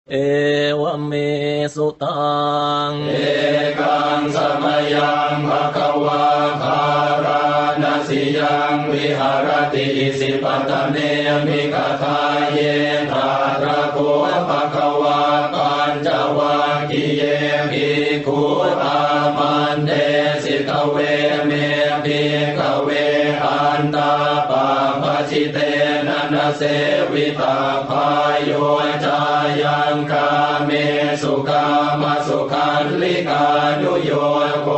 เอวเมสุตังเอกังสมยังภควาคารานาสิยังวิหารติสิปัตตเนมิกทาเยตาระโกภควาปัญจวัคคีเยภิกขุตามันเตสิกเวเมภิกขเวอันตาปาปชิเตนะนะเสวิตาพายโยจายังกาเมสุขามสุขันลิกานุโยโก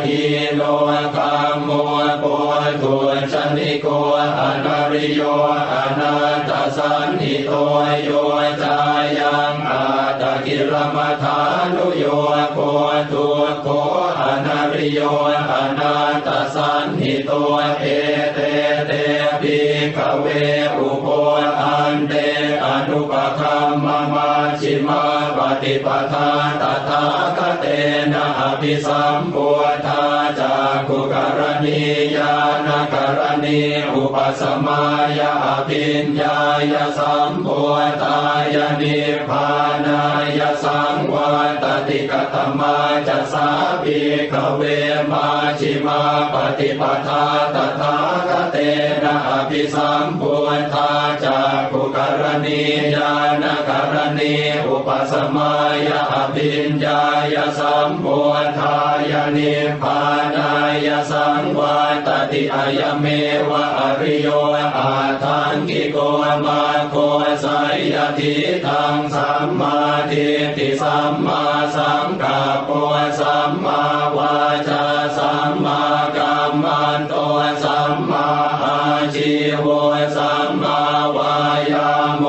หิโนคัมโมโกตุชนิโกอนาริโยอนาตสันหิโตโยจายังอาตกิรมัฏฐานุโยโกตุโกอนาริโยอนาตสันหิโตเอเตเตภิกขเวอุโปอันเตอนุปคัมมมาชิมาปฏิปทาตถาคเตนะอภิสัมพุทธาจากขุกรณียานกรณีอุปสมายาอภิญญายสัมพุทธายานิพพานายสังวาตติกตมาจัสสาภิกขเวมาชิมาปฏิปทาตถาคเตนะอภิสัมพุทธาจากขุกรณียานกรณีอุปสมายาอภิญญายสัมพุทธายานิพพานายสังวาตติอายเมวะอริโยอาทังกิโกมาโคสัยยทิทังสัมมาทิฏฐิสัมมาสังกัปปะสัมมาวาจาสัมมากัมมันโตสัมมาอาชีวะสัมมาวายาโม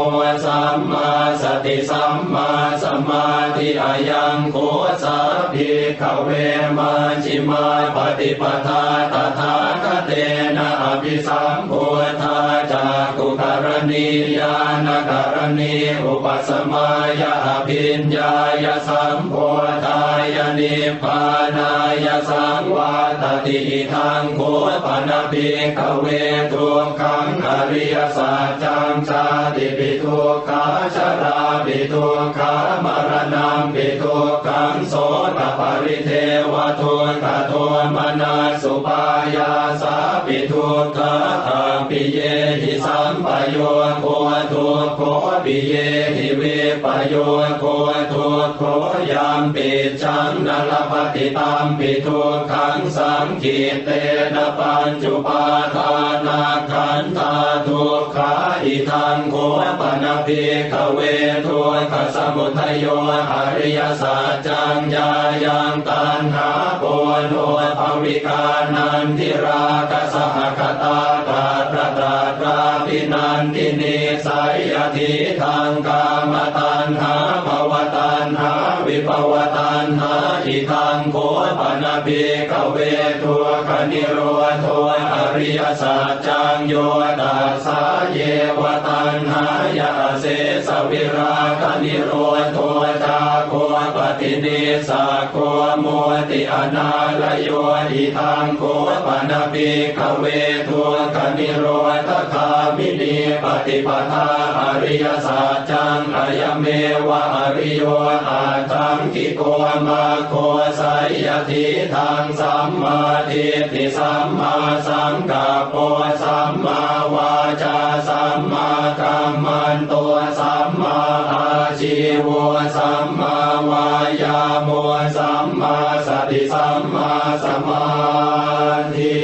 สัมมาสติสัมมาสมาธิอายังโคสาภิกขเวมาชิมาปฏิปทาตถาคเตนะอภิสัมพุทธาจากขุกรณียานกรณีอุปสมายาอภิญญายสัมพุทธายานิพพานายสังวาตติทังโคปนะภิกขเวทุกขังอริยสัจจังชาติปิทุกขาชราปิทุกขามรณะปิทุกขังโสตปริเทวทุกขโทมนัสสุปายาสาปิทุกขาอาปิเยหิสัมปโยโคทุกโคปิเยหิวิปโยโคทุกโคยามปิจังนลปฏิตามปิทุกขังสังกิเตนะปัญจุปาทานาขันธาทุกขาอิทังโคปนะภิกขเวทุกขสมุทัยโยอริยสัจจังญายังตัณหาโปโนภวิกานันทิราคะสหคตาตาตระตราตราภินันทินิสัยยทิทังกามตัณหาภวตัณหาวิภวตัณหาอิทังโคปนะภิกขเวทุกขนิโรธอริยสัจจังโยตัสสะเยวตัณหายาเสสวิราคะนิโรธจาโคปฏินิสาโคโมติอนาลโยอิทังโคปนะภิกขเวทุกขนิโรธคามินีปฏิปทาอริยสัจจังอายเมวะอริโยอาทังกิโกมาโคสัยยทิทังสัมมาทิฏฐิสัมมาสังกัปปะสัมมาวาจาสัมมากัมมันโตสัมมาอาชีวะสัมมาวายาโมสัมมาสติสัมมาสมาธิ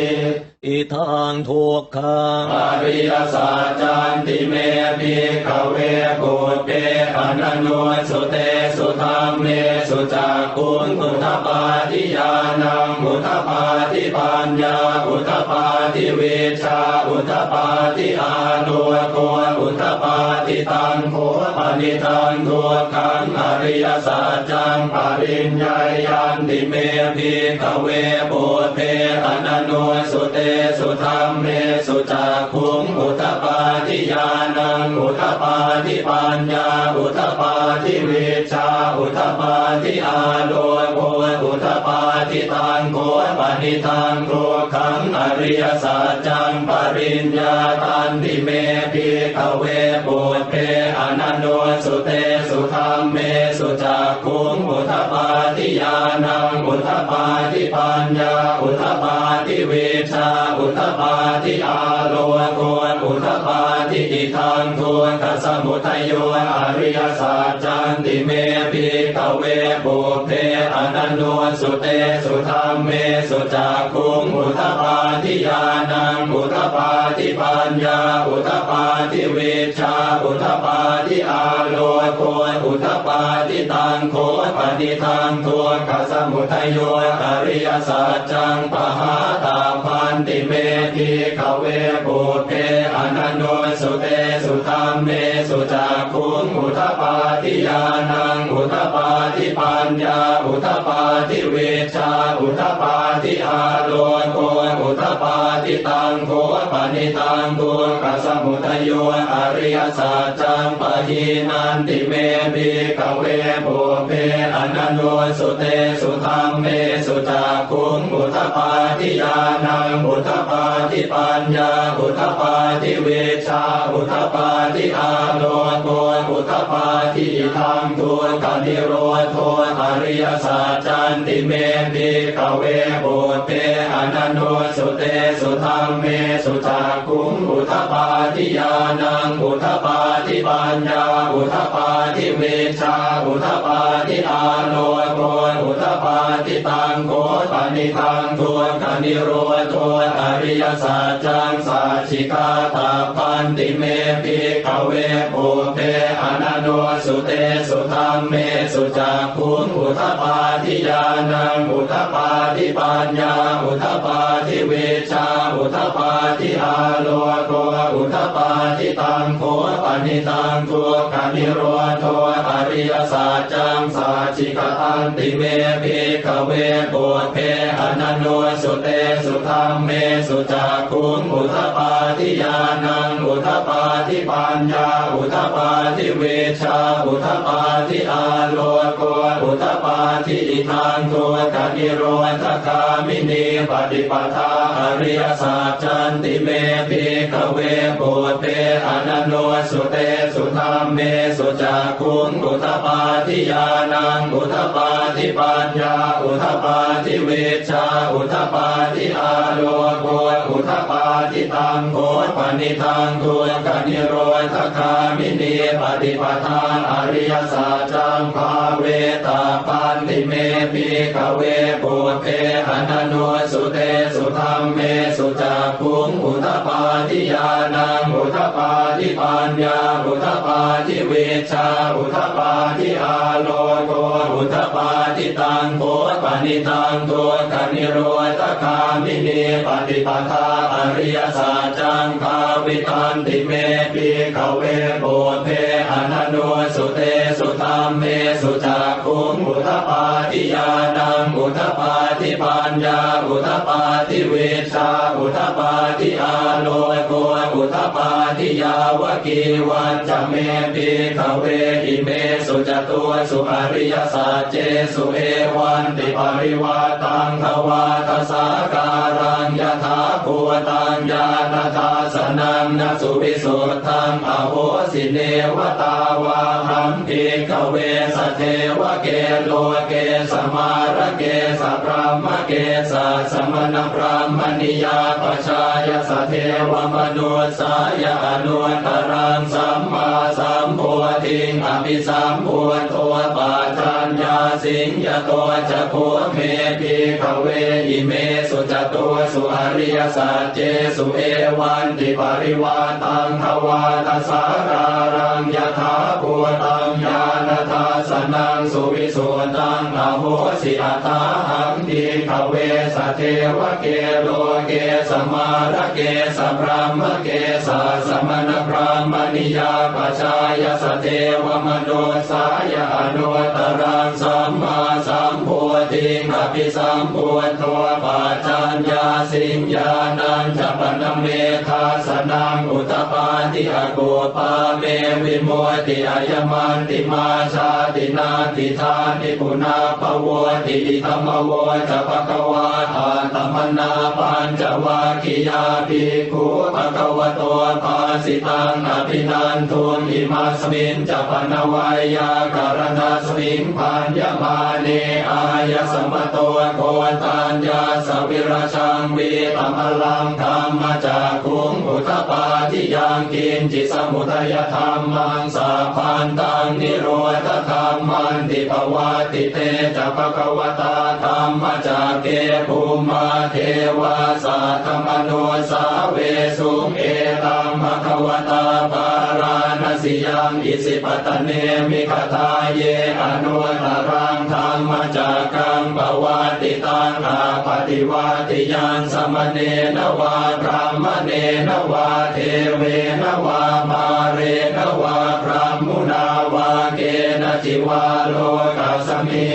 อิทังทุกขังอริยสัจจันติเมภิกขเวปุตเตอนันโนสุเตสุธรรมเมสุจักขุงอุทธปาทิญาณังอุทธปาทิปัญญาอุทธปาทิวิชชาอุทธปาทิอานุโกอุทธปาทิตังโคปนิทังทุกขังอริยสัจจังปริญญายันติเมภิกขเวปุตเตอนันโนสุเตสุธรรมเมสุจักขุงอุทธปาทิญาณังอุทธปาทิปัญญาอุทธปาทิวิชชาอุทธปาทิ อาโลโกอุทปาทิตังโกปณิตังโกขังอริยสัจจังปริญญาตันติเมภิกขเวปุถเพอนันโนสุเตสุธรรมเมสุจักขุงอุทปาทิญาณังอุทปาทิปัญญาอุทปาทิวิชาอุทปาทิอาโลโกอุทปาทิอิทังทุกขสมุทัยโยอริยสัจจันติเมภิกขเวปุถเพอนันโนสุเตสุธรรมเมสุจักขุงอุทปาทิญาณังอุทปาทิปัญญาอุทปาทิวิชาอุทปาทิอาโลโกอุทปาทิตังโคปฏิทังทุกขสมุทัยโยอริยสัจจังปหาตาพันติเมภิกขเวปุถเพอนันโนสุเตสุธรรมเมสุจักขุงอุทปาทิญาณังอุทปาทิปัญญาอุทปาทิวิชาอุทปาทิอาโลโกอุทปาทิตังโคปณิตังทุกขสมุทัยโยอริยสัจจังปหินันติเมภิกขเวปุถเพอนันโนสุเตสุธรรมเมสุจักขุงอุทปาทิญาณังอุทปาทิปัญญาอุทปาทิวิชาอุทปาทิอาโลโกอุทปาทิธังทุกขนิโรธอริยสัจจันติเมภิกขเวปุถเพอนันโนสุเตสุธรรมเมสุจักขุงอุทปาทิญาณังอุทปาทิปัญญาอุทปาทิวิชาอุทปาทิอาโลโกอุทปาทิตังโกปณิทังทุกขนิโรธอริยสัจจังสัจฉิกาตาพันติเมภิกขเวปุถเพอนันโนสุเตสุธรรมเมสุจักขุงอุทปาทิญาณังอุทปาทิปัญญาอุทปาทิวิชาอุทปาทิอาโลโกอุทปาทิตังโคปณิตังทุกขนิโรธอริยสัจจังสัจฉิกตันติเมภิกขเวปุถเพอนันโนสุเตสุธรรมเมสุจักขุงอุทปาทิญาณังอุทปาทิปัญญาอุทปาทิวิชาอุทปาทิอาโลโกอุทปาทิอิทังทุกขนิโรธคามินีปฏิปทาอริยสัจจันติเมภิกขเวปุถเพอนันโนสุเตสุธรรมเมสุจักขุงอุทปาทิญาณังอุทปาทิปัญญาอุทปาทิวิชาอุทปาทิอาโลโกอุทปาทิตังโคปณิทังทุกขนิโรธคามินีปฏิปทาอริยสัจจังภาเวตาปันติเมภิกขเวปุถเพอนันโนสุเตสุธรรมเมสุจักขุงอุทปาทิญาณังอุทปาทิปัญญาอุทปาทิวิชาอุทปาทิอาโลโกอุทปาทิตังโคปณิตังทุกขนิโรธคามินีปฏิปทาอริยสัจจังภาวิตันติเมภิกขเวปุถเพอนันโนสุเตสุธรรมเมสุจักขุงอุทปาทิญาณังอุทปาทิปัญญาอุทปาทิวิชาอุทปาทิอาโลโกอุทปาทิยาวกีวันจะเมภิกขเวอิเมสุจตุสุอริยสัจเจสุเอวันติปริวาตังทวาทสาการังยถาภูตังญาณทัสสนังนสุวิสุทธังอโหสิเนวตาวาหัมภิกขเวสเทวเกโลเกสมาระเกสพรหมเกสสมณพรหมณิยาปชายสเทวมนุสายอนุตตรังสัมมาสัมโพธิงอภิสัมโพโตปัจจัญญาสิงยโตจะโคเมภิกขเวอิเมสุจตุสุอริยสัจเจสุเอวันติปริวาตังทวาทสาการังยถาภูตังญาณทัสสนังสุวิสุทธังอโหสิอัตถาหังภิกขเวสเทวเกโลเกสมาระเกสพรหมเกสสมณพรหมณิยาปชายสเทวมนุสายอนุตตรังสัมมาสัมโพ ติงอภิสัมพุทโธปัจจัญญาสิญญาณัญจปนเมธาสนังอุตตปาติอโกปาเมวิโมติอายมันติมาชาตินาติธานิปุนาภวติธรรมโวจะภควาทานธรรมนาปัญจวัคคียาภิกขุภควโตภาสิตังอภินันทุนอิมาสมินจะปนวายาการณาสมิงพันยมาเนอายสมโตโกตัญญาสวิราชังวีตมลังธรรมจากขุงอุทปาทิยังกินจิสมุทัยธรรมังสาพันตังนิโรธธรรมันติภวติเตจะภควตาธรรมจากเกภูมาเทวาสัทธมโนสาเวสุงเอตัมภควตาปาราณสิยังอิสิปตเนมิคทาเยอนุตรังธรรมจากกังปวัติตังอาปฏิวัติยังสมเนนวาพรามเนนวาเทเวนวามาเรนวาพรหมุนาวาเกณจิวาโลกัสมิ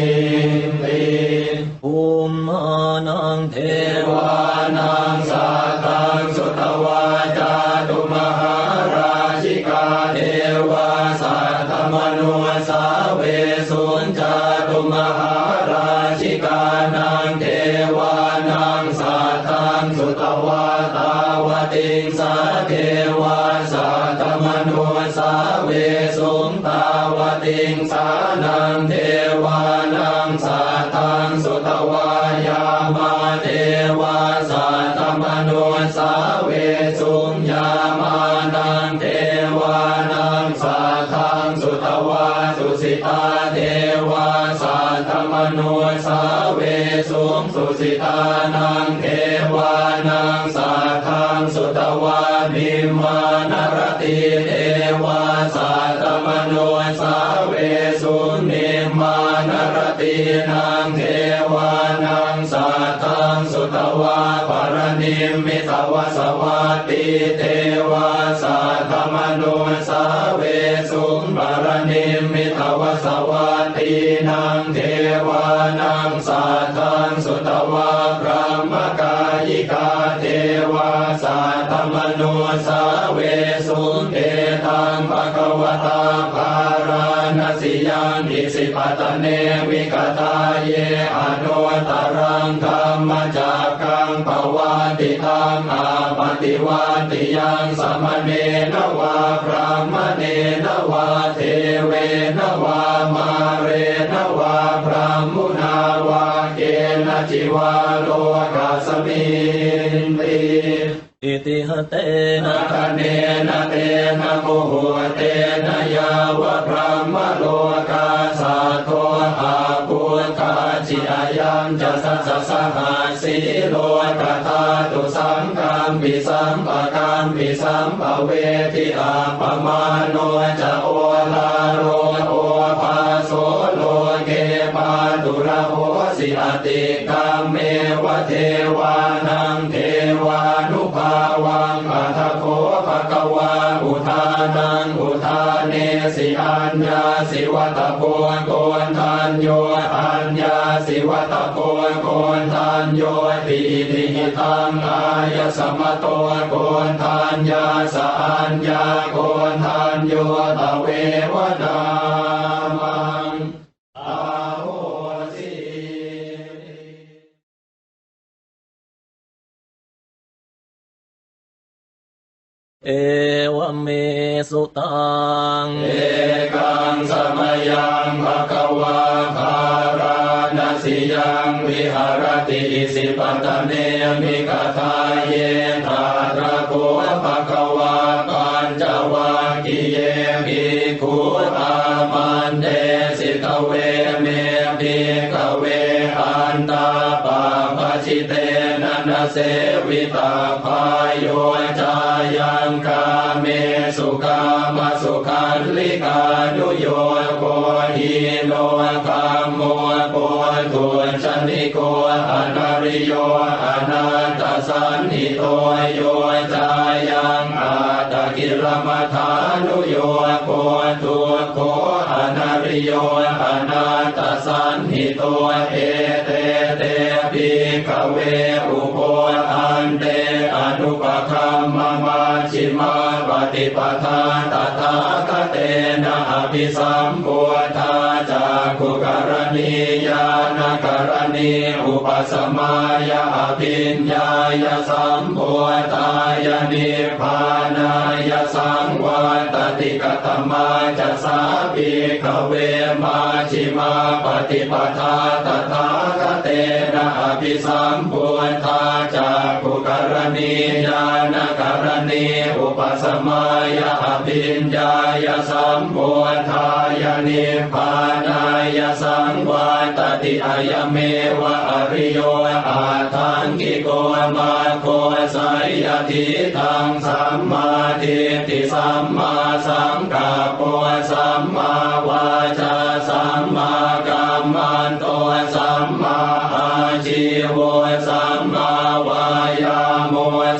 งติภูมานังเทวานังสัตตังสุตวาจาตุมหาราชิกาเทวาสัทธมโนสาเวสุนจาตุมหาราชิกานังเทวานังสัตตังสุตวาตาวติงสาเทวาสัทธมโนสาเวสุงตาวติงสานังเทวานังสัตตังสุตวายามาเทวาสัทธมโนสาเวสุงยามานังเทวานังสัทธังสุตวาสุสิตาเทวาสัทธมโนสาเวสุงสุสิตานังเทวานังสัทธังสุตวานิมานรติเทวาสัทธมโนสาเวสุงนิมานรตินังเทวานังสัทธังสุตวาปรณิมิตวสวัตติเทวาสัทธมโนสาเวสุงปรณิมิตวสวัตตินังเทวานังสัทธังสุตวาพระมกายิกาเทวาสัทธมโนสาเวสุงเอตังภควตาภาราณสิยังอิสิปตเนวิกตาเยอนุตรังธรรมจากกังปวัติตังอาปฏิวัติยังสมเนนวาพรหมเนนวาเทเวนวามาเรนวาพรหมุนาวาเกณจิวาโลกัสมิงติอิติหเตนะคะเนนะเตนะโมโหเตนะยาวะพระมโลกาสัทโทอาปุถคาจิอายัมจะสัสสะหาสีโลกธาตุสังฆัมปิสัมปะกัมปิสัมปะเวทิอาปมาโนจะโอลาโรโอภาโสโลเกปาตุระโหสิอติกัมเมวะเทวานังเทวานุภาวังอัตถโคภะคะวาอุทานังอุทาเนสิอัญญาสิวัตโพโกนทันโยอัญญาสิวัตโพโกนทันโยติติหิตังอายสมโตโกนทันยาสะอัญญาโกนทันโยตเววนามังอาโหสิเอวเมสุตังเอกังสมยังภควาภาราณสิยังวิหารติสิปตเนมิกทาเยธาตระโกภควาปัญจวัคคีเยภิกขุอามันเตสิกเวเมภิกเวอันตาปาปชิเตนะนะเสวิตาภายโยจายังกาเมสุขามสุขันลิกานุโยโกหิโนคามโมโกตุชนิโกอนาริโยอนันตสันนิโตโยจายังอาตกิรมัฐานุโยโกตุโกอนาริ ริโยอนาตสันหิโตเอเตเตภิกขเวอุโภอันเตอนุปคัมมมาชิมาปฏิปทาตถาคเตนะอภิสัมพุทธาจากขุกรณียานกรณีอุปสมายาอภิญญายสัมพุทธายนิพพานายสังวาตติกตมาจัสสาภิกขเวมาชิมาปฏิปทาตถาคเตนะอภิสัมพุทธาจากขุกรณียานกรณีอุปสมายาอภิญญายสัมพุทธายนิพพานายสังวาตติอายเมวะอริโยอาทังกิโกมาโคสัยยทิทังสัมมาทิฏฐิสัมมาสังกัปปะสัมมาวาจาสัมมากัมมันโตสัมมาอาชีวะสัมมาวายาโม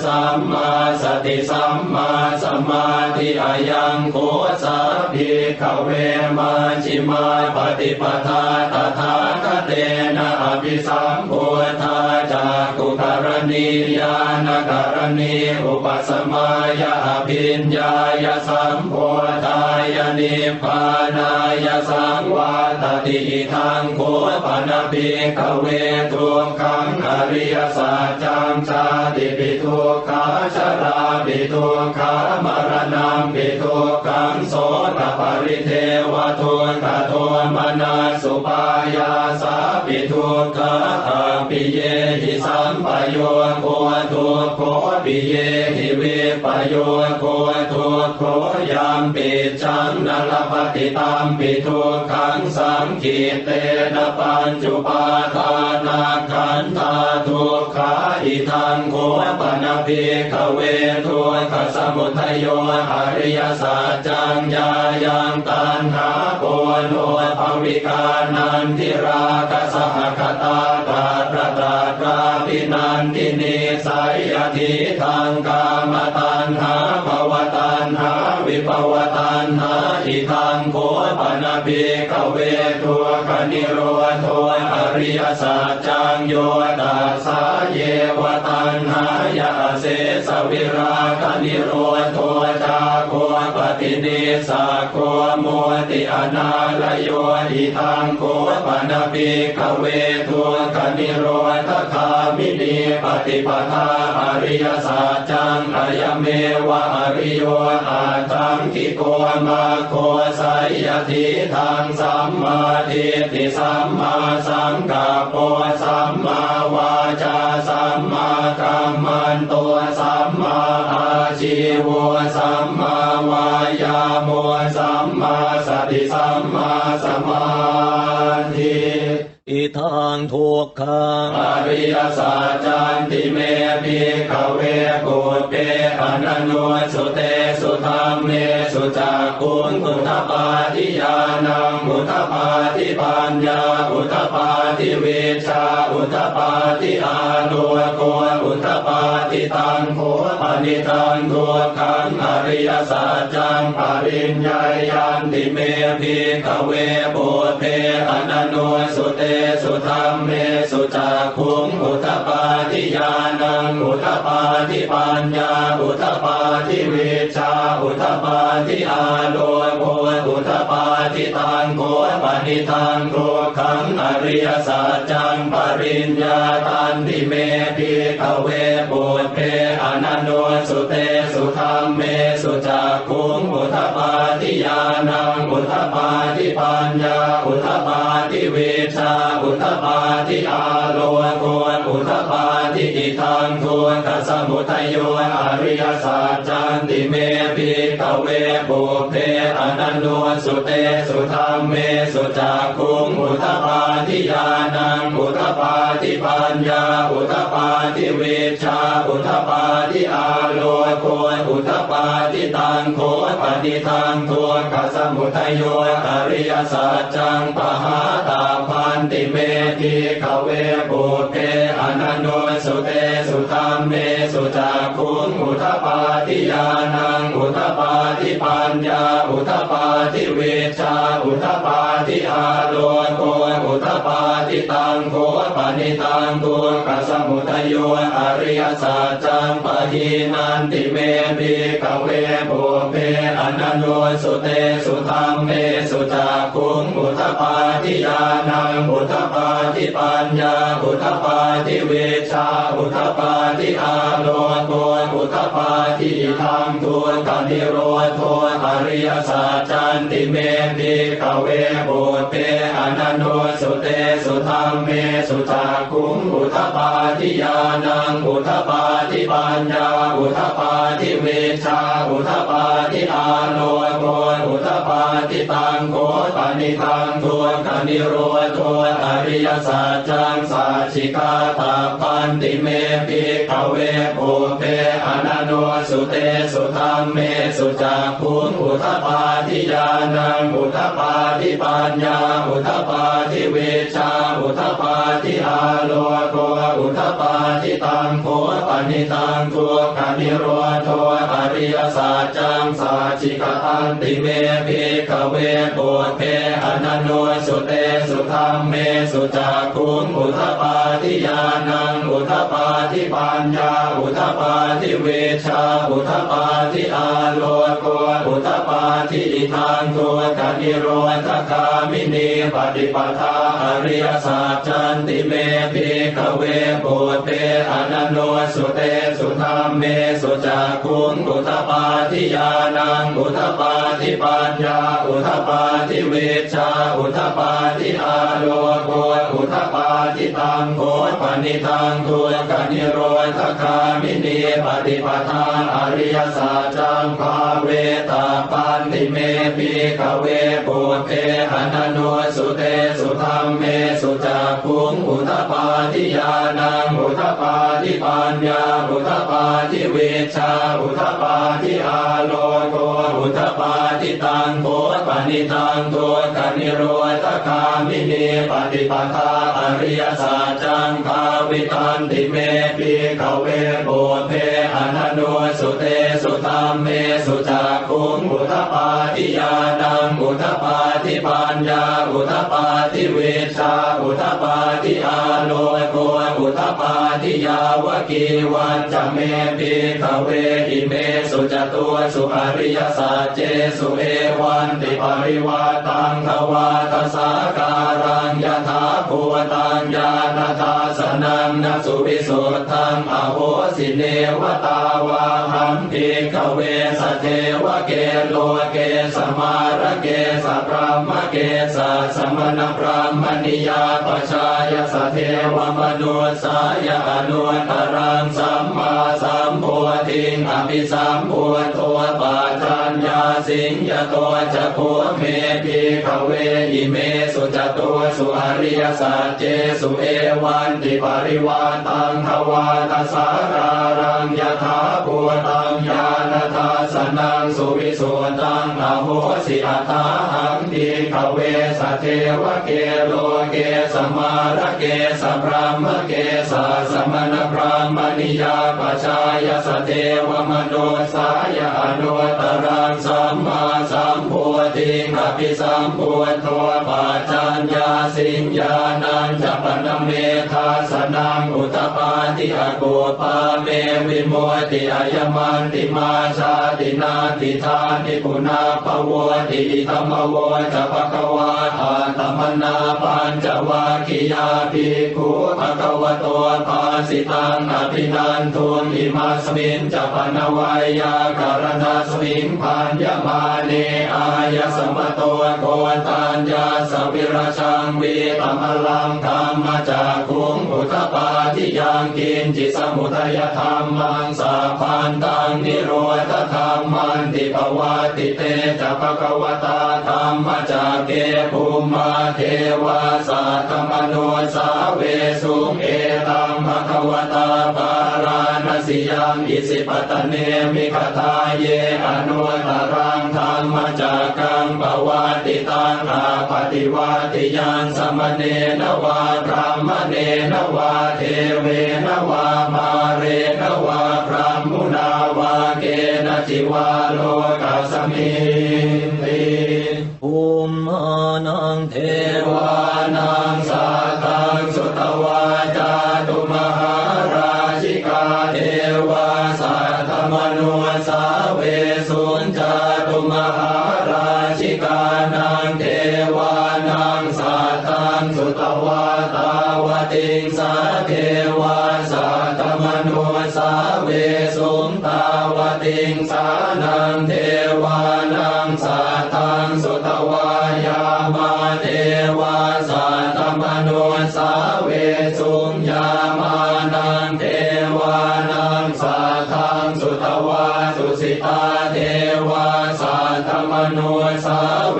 สัมมาสติสัมมาสมาธิอายังโคสัพพิกขเวมาชิมาปฏิปทาตถาคเตนะอภิสัมพุทธาจากขุกรณียานกรณีอุปสมายาอภิญญายสัมพุทธายนิพพานายสังวาตติทังโคปนภิกขเวทุกขังอริยสัจจังชาติปิทุกขาชราปิทุกขามรณะปิทุกขังโสตปริเทวทุกขโทมนัสสุปายาสาปิทุกขาอาปิเยหิสัมปโยโคทุกโคปิเยหิวิปโยโคทุกโคยามปิจังนลปฏิตัมปิทุกขังสังขิเตนะปัญจุปาทานาขันธาทุกขาอิทังโคปนภิกขเวทุกขสมุทัยโยอริยสัจจังญายังตัณหาโกโนภวิกานันทิราคะสหคตาตาตระตราตราปินันทินิสัยยทิทังกามตัณหาภวตัณหาวิภวตัณหาอิทังโคปนภิกขเวทุกขนิโรธอริยสัจจังโยตัสสะเยวตัณหายาเสสวิราคะนิโรธจาโคปฏินิสาโคโมติอนาลโยอิทังโคปนภิกขเวทุกขนิโรธคามินีปฏิปทาอริยสัจจังอายเมวะอริโยอาทังกิโกมาโคสัยยทิทังสัมมาทิฏฐิสัมมาสังกัปปะสัมมาวาจาสัมมากัมมันโตสัมมาอาชีวะสัมมาวายาโมสัมมาสติสัมมาสมาธิอิทังทุกขังอริยสัจจันติเมภิกขเวปุตเตอนันโนสุเตสุธรรมเมสุจักขุงอุทธปาทิญาณังอุทธปาทิปัญญาอุทธปาทิวิชชาอุทธปาทิอาโนโกอุทธปาทิตังโฆปณิตังทุกขังอริยสัจจังปริญญายันติเมภิกขเวปุตเตอนันโนสุเตสุธรรมเมสุจักขุงอุทธปาทิญาณังอุทธปาทิปัญญาอุทธปาทิวิชชาอุทธปาทิอาโลโกอุทธปาทิตังโฆปณิตังทุกขังอริยสัจจังปริญญาตันติเมภิกขเวปุตเตอนันโนสุเตสุธรรมเมสุจักขุงอุทธปาทิญาณังอุทธปาทิปัญญาอุทธปาทิวิชชาอุทธปาทิอาโลโกอุทธปาทิอิทังทุกขสมุทัยโยอริยสัจจันติเมภิกขเวปุตเตอนันโนสุเตสุธรรมเมสุจักขุงอุทธปาทิญาณังอุทธปาทิปัญญาอุทธปาทิวิชชาอุทธปาทิอาโลโกอุทธปาทิตังโฆปณิตังทุกขสมุทัยโยอริยสัจจังปหาตาพันติเมภิกขเวปุตเตอนันโนสุเต สุธรรมเมสุจักขุงอุทปาทิญาณังอุทปาทิปัญญาอุทปาทิเวชชาอุทปาทิอาโลโกอุทปาทิตังโคปนิตังตุกัสสมุทัยโยอริยสัจจังปะหินันติเมภิกขเวโภเพอนันโนสุเตสุธรรมเมสุจักขุงอุทปาทิญาณังอุทปาทิปัญญาอุทปาทิเวชชาอุทปาทิอาโลโกอุทปาทิธรรมทุกขนิโรธอริยสัจจันติเมภิกขเวโภเพอนันโนสุเตสุธรรมเมสุจักขุงอุทปาทิญาณังอุทปาทิปัญญาอุทปาทิเวชชาอุทปาทิอาโลโกอุทปาทิตังโคปนิตังทุกขนิโรธอริยสัจจังสัจฉิกาตาปันติเมภิกขเวโภเพอนันโนสุเตสุธรรมเมสุจักขุงอุทปาทิญาณังอุทปาทิปัญญาอุทปาทิเวชชาอุทปาทิอาโลโกอุทปาทิตังโคปนิตังทุกขนิโรธอริยสัจจังสัจฉิกตันติเมภิกขเวโภเพอนันโนสุเตสุธรรมเมสุจักขุงอุทปาทิญาณังอุทปาทิปัญญาอุทปาทิเวชชาอุทปาทิอาโลโกอุทปาทิอิทังทุกขนิโรธคามินีปฏิปทาอริยสัจจันติเมภิกขเวโภเพอนันโนสุเตสุธรรมเมสุจักขุงอุทปาทิญาณังอุทปาทิปัญญาอุทปาทิเวชชาอุทปาทิอาโลโกอุทปาทิตังโคปนิตังทุกขนิโรธคามินีปฏิปทาอริยสัจจังภาเวตาปันติเมภิกขเวโภเพอนันโนสุเตสุธรรมเมสุจักขุงอุทปาทิญาณังอุทปาทิปัญญาอุทปาทิเวชชาอุทปาทิอาโลโกอุทปาทิตังโคปนิตังทุกขนิโรธคามินีปฏิปทาอริยสัจจังภาวิตันติเมภิกขเวโภเพอนันโนสุเตสุธรรมเมสุจักขุงอุทปาทิญาณังอุทปาทิปัญญาอุทปาทิเวชชาอุทปาทิอาโลโกอุทปาทิยาวกีวันจะเมภิกขเวอิเมสุจตุสุอริยสัจเจสุเอวันติปริวาตังทวาทสาการังยถาภูตังญาณทัสสนังนัสุวิสุทธังอโหสิเนวตาวาหัมภิกขเวสเทวเกโลเกสมาระเกสพรหมเกสสมณพรหมณิยาปชายสเทวมนุสายอนุตตรังสัมมาสัมโพธิงอภิสัมโพธปัจจัญญาสิงยโตจะโพเมภิกขเวอิเมสุจตุสุอริยสัจเจสุเอวันติปริวาตังทวาทสารารังยถาภูตังญาณทัสสนังสุวิสุทธังอโหสิอัตถาหังภิกขเวสเทวเกโลเกสมาระเกสพรหมเกสสมณพรหมณิยาปชายสเทวมโนสายอนุตตรังสัมมาสัมโพธิงอภิสัมโพธปัจจัญญาสิญญาณัญจปนเมธาสนังอุตปาทิอโกปาเมวิโมติอายมันติมาชาตินาติธานิปุนาภวติธรรมโวจะภควาอาตมนาปัญจวัคคียาภิกขุภควโตภาสิตังอภินันทุนอิมาสมินจะปนวัยยาการณาสมิงพันยมาเนอายสมโตโกตัญญาสวิรชังวีตมลังธรรมจากขุงอุทปาทิยังกินจิสมุทัยธรรมังสาพันตังนิโรธธรรมันติภวาติเตจะภควตาธรรมจากเกภูมาเทวาสัตตมโนสาเวสุงเอตัมภควตาปาราณส สิยังอิสิปตเนมิคทาเยอนุตรังธรรมจักกังปวัติตังอาปฏิวัติยังสมเนนวาพรามเนนวาเทเวนวามาเรนวาพรามุนาวาเกณจิวาโลกัสมิงติภูมานังเทวานังสัตตังสุตวาจาตุมหาราชิกาเทวาสัตตมนุสาเวสุญจาตุมหาราชิกานังเทวานังสัตตังสุตวาตาวติงสาเทวาสัตตมนุสาเวสุญตาวติงสานังเทวานังสัตตังสุตวายามาเทวาสัตตมนุสาเวสุญญามานังเทวานังสัตตังสุตวาสุสิตาเทวาสัตตมนุสาเว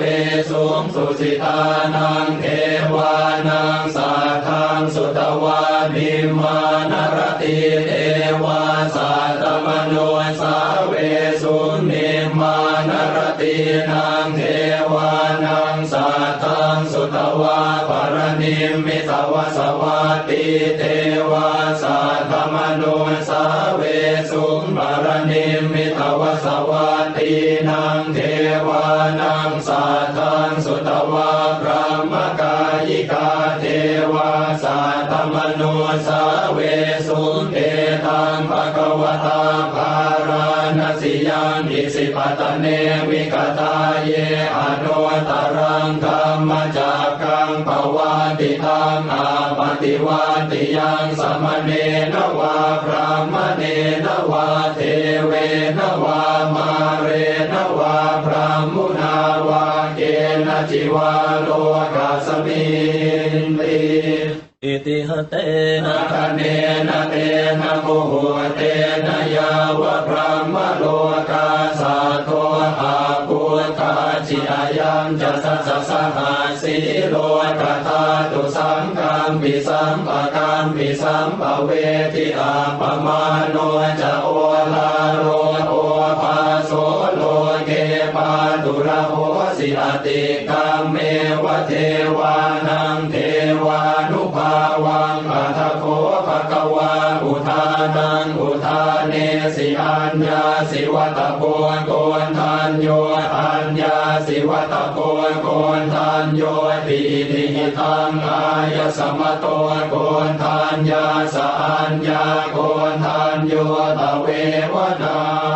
สุญสุสิตานังเทวานังสัตตังสุตวาบิมานรติเทวาสัตตมนุสาเวสุญนิมานรตินังเทวานังสัตตังสุตวาปรณิมิตวสวัตติเทวาสัตตมนุสาเวสุญปรณิมิตวสวัตตินังเทวานังสัตตังสุตวาพระมกายิกาเทวาสัตตมนุสาเวสุญเอตังภควตาภาราณสิยังอิสิปตเนวิกตาเยอนุตรังธรรมจักกังปวัติตังอาปฏิวัติยังสมเนนวาพรามเนนวาเทเวนวามาเรนวาพรามุนาวาเกณจิวาโลกัสมิงติอิติหเตนะคะเนนะเตนะโมโหเตนะยาวะพระมโลกาสาโทอาปุถาจิอายัมจัสสะสหาสีโลกธาตุสังฆัมปิสัมปะกัมปิสัมปะเวทิอาปมาโนจะโอลาโรโอภาโสโลเกปาตุระโหสิอติกัมเมวะเทวานังเทวานุภาวังอัตโคภะคะวาอุทานังอุทาเนสิอัญญาสิวัตโพโกนทันโยอัญญาสิวัตโพโกนทันโยปิติหิตังอายสมโตโกนทันยาสอัญญาโกนทันโยตเววนา